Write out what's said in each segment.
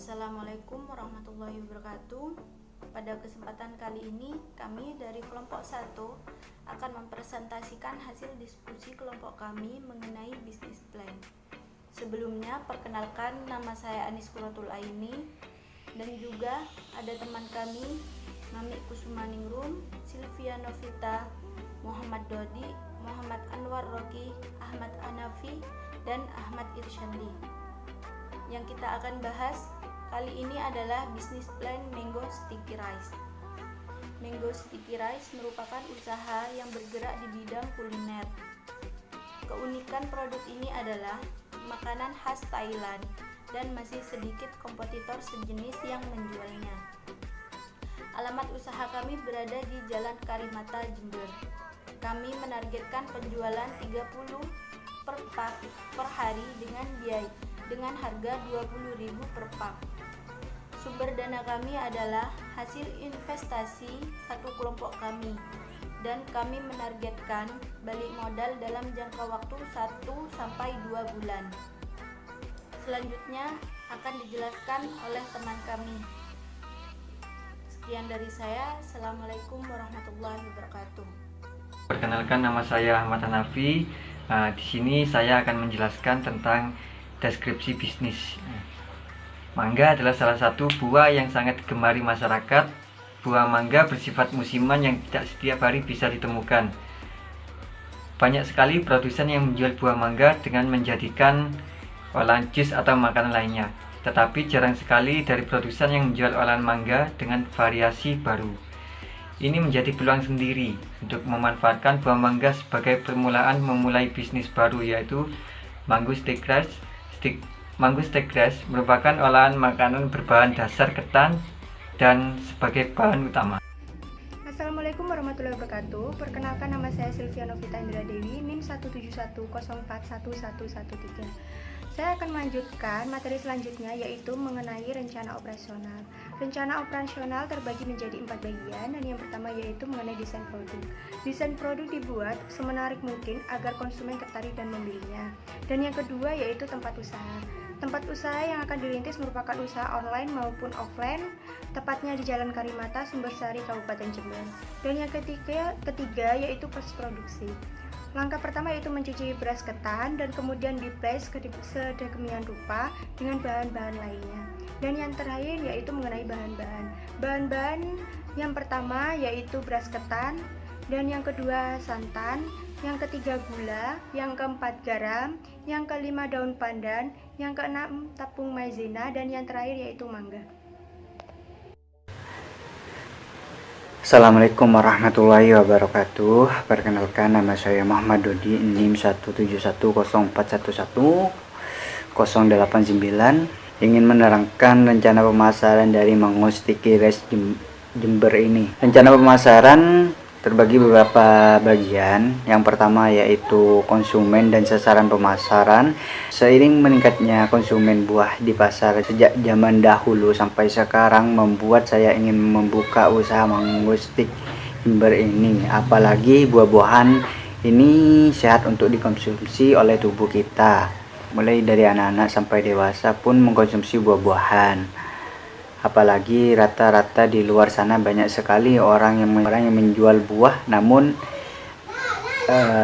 Assalamualaikum warahmatullahi wabarakatuh. Pada kesempatan kali ini, kami dari kelompok 1 akan mempresentasikan hasil diskusi kelompok kami mengenai bisnis plan. Sebelumnya, perkenalkan, nama saya Anis Quratul Aini dan juga ada teman kami Mami Kusumaningrum, Sylvia Novita, Muhammad Dodi, Muhammad Anwar Roki, Ahmad Anafi, dan Ahmad Irsyandi. Yang kita akan bahas kali ini adalah bisnis plan Mango Sticky Rice. Mango Sticky Rice merupakan usaha yang bergerak di bidang kuliner. Keunikan produk ini adalah makanan khas Thailand dan masih sedikit kompetitor sejenis yang menjualnya. Alamat usaha kami berada di Jalan Karimata, Jember. Kami menargetkan penjualan 30 per pak per hari dengan harga 20.000 per pak. Sumber dana kami adalah hasil investasi satu kelompok kami dan kami menargetkan balik modal dalam jangka waktu 1-2 bulan. Selanjutnya akan dijelaskan oleh teman kami. Sekian dari saya. Assalamualaikum warahmatullahi wabarakatuh. Perkenalkan, nama saya Ahmad Hanafi. Di sini saya akan menjelaskan tentang deskripsi bisnis. Mangga adalah salah satu buah yang sangat digemari masyarakat. Buah mangga bersifat musiman yang tidak setiap hari bisa ditemukan. Banyak sekali produsen yang menjual buah mangga dengan menjadikan olahan jus atau makanan lainnya. Tetapi jarang sekali dari produsen yang menjual olahan mangga dengan variasi baru. Ini menjadi peluang sendiri untuk memanfaatkan buah mangga sebagai permulaan memulai bisnis baru, yaitu Mango Sticky Rice. Mango Sticky Rice merupakan olahan makanan berbahan dasar ketan dan sebagai bahan utama. Assalamualaikum warahmatullahi wabarakatuh. Perkenalkan, nama saya Sylvia Novita Indra Dewi, NIM 171041113. Saya akan melanjutkan materi selanjutnya, yaitu mengenai rencana operasional. Rencana operasional terbagi menjadi 4 bagian, dan yang pertama yaitu mengenai desain produk. Desain produk dibuat semenarik mungkin agar konsumen tertarik dan membelinya. Dan yang kedua yaitu tempat usaha. Tempat usaha yang akan dirintis merupakan usaha online maupun offline, tepatnya di Jalan Karimata, Sumbersari, Kabupaten Jember. Dan yang ketiga yaitu proses produksi. Langkah pertama yaitu mencuci beras ketan dan kemudian di-press sedemikian rupa dengan bahan-bahan lainnya. Dan yang terakhir yaitu mengenai bahan-bahan. Bahan-bahan yang pertama yaitu beras ketan, dan yang kedua santan, yang ketiga gula, yang keempat garam, yang kelima daun pandan, yang keenam tepung maizena, dan yang terakhir yaitu mangga. Assalamualaikum warahmatullahi wabarakatuh. Perkenalkan, nama saya Muhammad Dodi, NIM 17104110809. Ingin menerangkan rencana pemasaran dari Mango Sticky Rice Jember ini. Rencana pemasaran terbagi beberapa bagian. Yang pertama yaitu konsumen dan sasaran pemasaran. Seiring meningkatnya konsumen buah di pasar sejak zaman dahulu sampai sekarang, membuat saya ingin membuka usaha Mango Sticky Jember ini. Apalagi buah-buahan ini sehat untuk dikonsumsi oleh tubuh kita. Mulai dari anak-anak sampai dewasa pun mengkonsumsi buah-buahan. Apalagi rata-rata di luar sana banyak sekali orang yang menjual buah, namun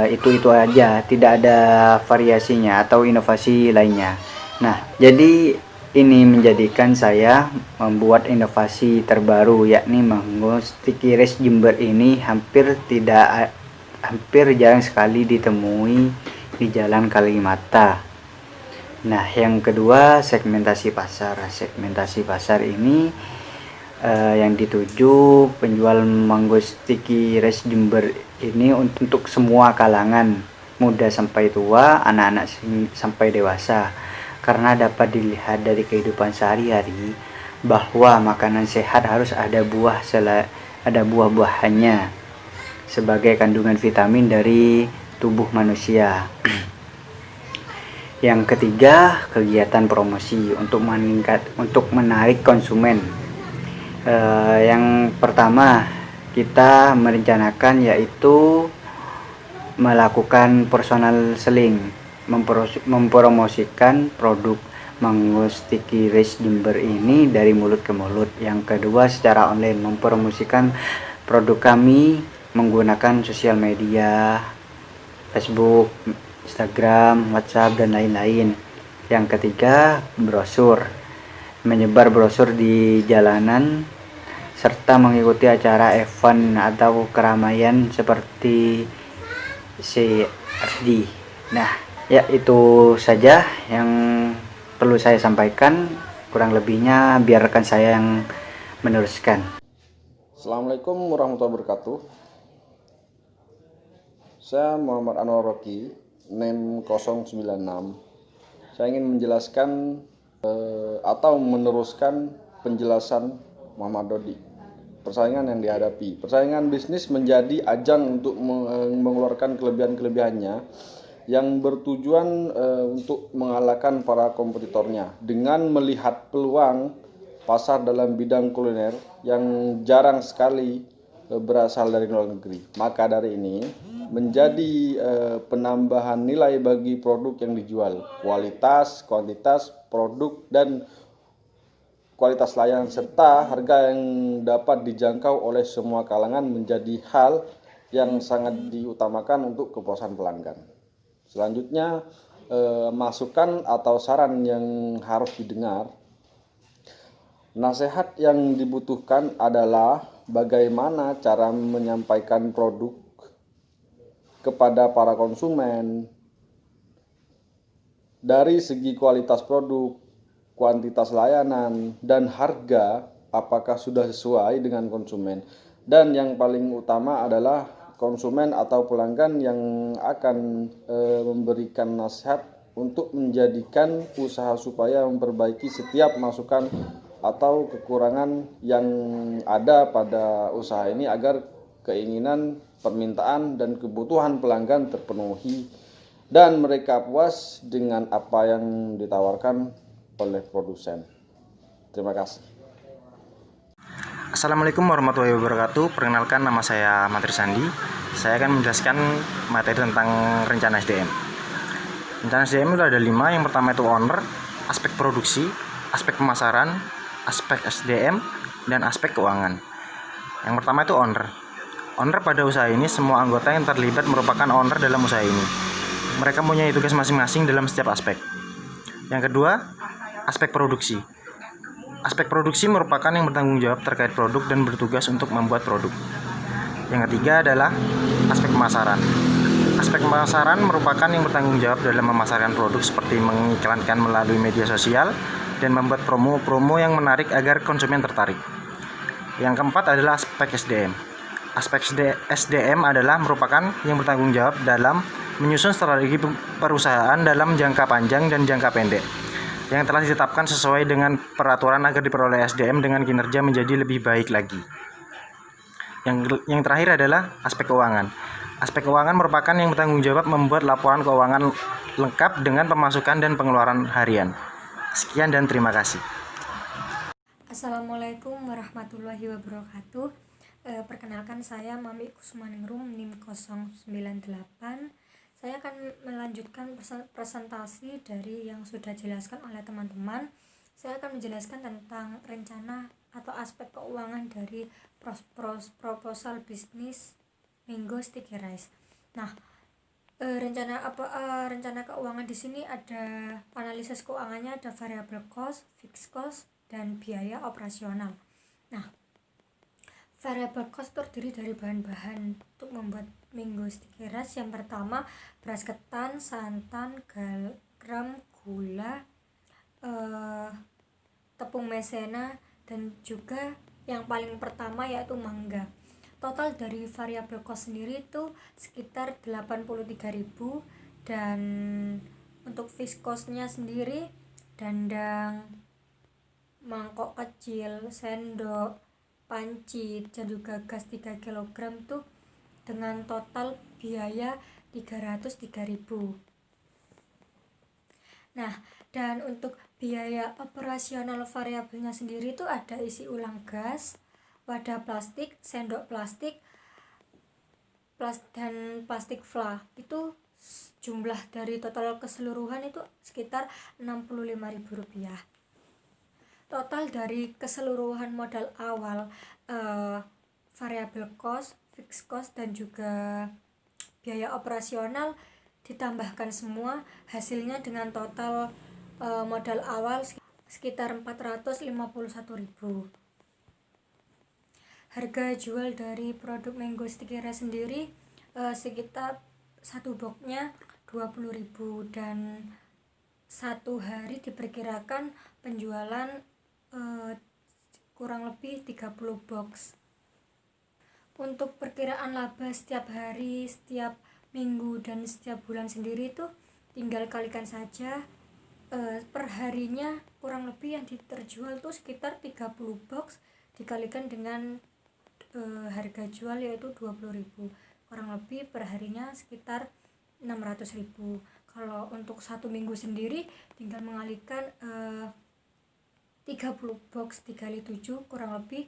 itu aja, tidak ada variasinya atau inovasi lainnya. Nah, jadi ini menjadikan saya membuat inovasi terbaru, yakni Mango Sticky Rice Jember ini hampir jarang sekali ditemui di Jalan Kalimata. Nah, yang kedua segmentasi pasar. Segmentasi pasar ini yang dituju penjual Mango Sticky Rice Jember ini untuk semua kalangan, muda sampai tua, anak-anak sampai dewasa. Karena dapat dilihat dari kehidupan sehari-hari bahwa makanan sehat harus ada buah-buahannya sebagai kandungan vitamin dari tubuh manusia. Yang ketiga, kegiatan promosi untuk menarik konsumen. Yang pertama, kita merencanakan yaitu melakukan personal selling, mempromosikan produk Sticky Rice Jember ini dari mulut ke mulut. Yang kedua, secara online mempromosikan produk kami menggunakan sosial media, Facebook, Instagram, WhatsApp, dan lain-lain. Yang ketiga, brosur, menyebar brosur di jalanan serta mengikuti acara event atau keramaian seperti CFD. Nah, ya itu saja yang perlu saya sampaikan. Kurang lebihnya biar rekan saya yang meneruskan. Assalamualaikum warahmatullahi wabarakatuh. Saya Muhammad Anwar Rocky, NIM 096. Saya ingin menjelaskan atau meneruskan penjelasan Muhammad Dodi. Persaingan yang dihadapi. Persaingan bisnis menjadi ajang untuk mengeluarkan kelebihan-kelebihannya yang bertujuan untuk mengalahkan para kompetitornya dengan melihat peluang pasar dalam bidang kuliner yang jarang sekali berasal dari luar negeri. Maka dari ini menjadi penambahan nilai bagi produk yang dijual, kualitas, kuantitas produk, dan kualitas layanan serta harga yang dapat dijangkau oleh semua kalangan menjadi hal yang sangat diutamakan untuk kepuasan pelanggan. Selanjutnya, masukan atau saran yang harus didengar. Nasihat yang dibutuhkan adalah bagaimana cara menyampaikan produk kepada para konsumen dari segi kualitas produk, kuantitas layanan, dan harga apakah sudah sesuai dengan konsumen. Dan yang paling utama adalah konsumen atau pelanggan yang akan memberikan nasihat untuk menjadikan usaha supaya memperbaiki setiap masukan atau kekurangan yang ada pada usaha ini agar keinginan, permintaan, dan kebutuhan pelanggan terpenuhi dan mereka puas dengan apa yang ditawarkan oleh produsen. Terima kasih. Assalamualaikum warahmatullahi wabarakatuh. Perkenalkan, nama saya Matri Sandi. Saya akan menjelaskan materi tentang rencana SDM. Rencana SDM itu ada 5. Yang pertama itu owner, aspek produksi, aspek pemasaran, aspek SDM, dan aspek keuangan. Yang pertama itu owner. Owner pada usaha ini, semua anggota yang terlibat merupakan owner dalam usaha ini. Mereka mempunyai tugas masing-masing dalam setiap aspek. Yang kedua, aspek produksi. Aspek produksi merupakan yang bertanggung jawab terkait produk dan bertugas untuk membuat produk. Yang ketiga adalah aspek pemasaran. Aspek pemasaran merupakan yang bertanggung jawab dalam memasarkan produk seperti mengiklankan melalui media sosial dan membuat promo-promo yang menarik agar konsumen tertarik. Yang keempat adalah aspek SDM. Aspek SDM adalah merupakan yang bertanggung jawab dalam menyusun strategi perusahaan dalam jangka panjang dan jangka pendek yang telah ditetapkan sesuai dengan peraturan agar diperoleh SDM dengan kinerja menjadi lebih baik lagi. Yang terakhir adalah aspek keuangan. Aspek keuangan merupakan yang bertanggung jawab membuat laporan keuangan lengkap dengan pemasukan dan pengeluaran harian. Sekian dan terima kasih. Assalamualaikum warahmatullahi wabarakatuh. Perkenalkan, saya Mami Kusmaningrum, NIM 098. Saya akan melanjutkan presentasi dari yang sudah dijelaskan oleh teman-teman. Saya akan menjelaskan tentang rencana atau aspek keuangan dari proposal bisnis Mango Sticky Rice. Nah, rencana keuangan di sini ada analisis keuangannya, ada variable cost, fixed cost, dan biaya operasional. Nah, variable cost terdiri dari bahan-bahan untuk membuat Mango Sticky Rice. Yang pertama, beras ketan, santan, garam, gula, tepung maizena, dan juga yang paling pertama yaitu mangga. Total dari variable cost sendiri itu sekitar 83.000, dan untuk fixed cost-nya sendiri dandang, mangkok kecil, sendok, panci, dan juga gas 3 kg tuh dengan total biaya 303.000. Nah, dan untuk biaya operasional variabelnya sendiri itu ada isi ulang gas, wadah plastik, sendok plastik, dan plastik flah. Itu jumlah dari total keseluruhan itu sekitar Rp65.000. Total dari keseluruhan modal awal, variable cost, fixed cost, dan juga biaya operasional ditambahkan semua, hasilnya dengan total modal awal sekitar Rp451.000. Harga jual dari produk mango sticky rice sendiri sekitar satu boxnya 20.000 dan satu hari diperkirakan penjualan kurang lebih 30 box. Untuk perkiraan laba setiap hari, setiap minggu, dan setiap bulan sendiri itu tinggal kalikan saja. Per harinya kurang lebih yang terjual tuh sekitar 30 box dikalikan dengan harga jual yaitu 20.000, kurang lebih per harinya sekitar 600.000. Kalau untuk satu minggu sendiri tinggal mengalihkan 30 box dikali 7 kurang lebih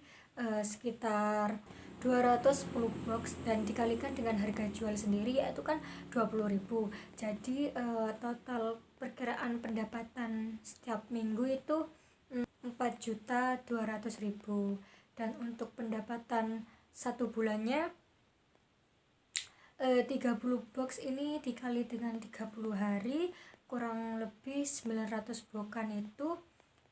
sekitar 210 box dan dikalikan dengan harga jual sendiri yaitu kan 20.000. Jadi total perkiraan pendapatan setiap minggu itu 4.200.000, dan untuk pendapatan satu bulannya 30 box ini dikali dengan 30 hari kurang lebih 900 boxan itu,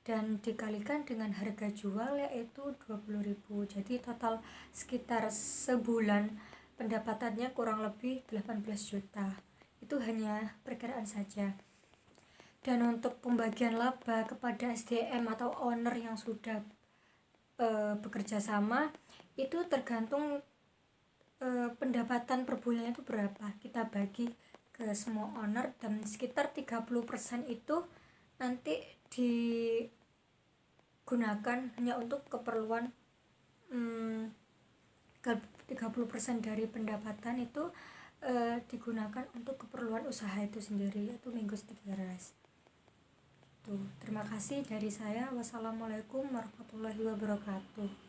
dan dikalikan dengan harga jual yaitu 20.000. Jadi total sekitar sebulan pendapatannya kurang lebih 18 juta. Itu hanya perkiraan saja. Dan untuk pembagian laba kepada SDM atau owner yang sudah bekerja sama itu tergantung pendapatan per bulannya itu berapa, kita bagi ke semua owner, dan sekitar 30% itu nanti digunakan hanya untuk keperluan 30% dari pendapatan itu digunakan untuk keperluan usaha itu sendiri, yaitu Mango Sticky Rice. Terima kasih dari saya. Wassalamualaikum warahmatullahi wabarakatuh.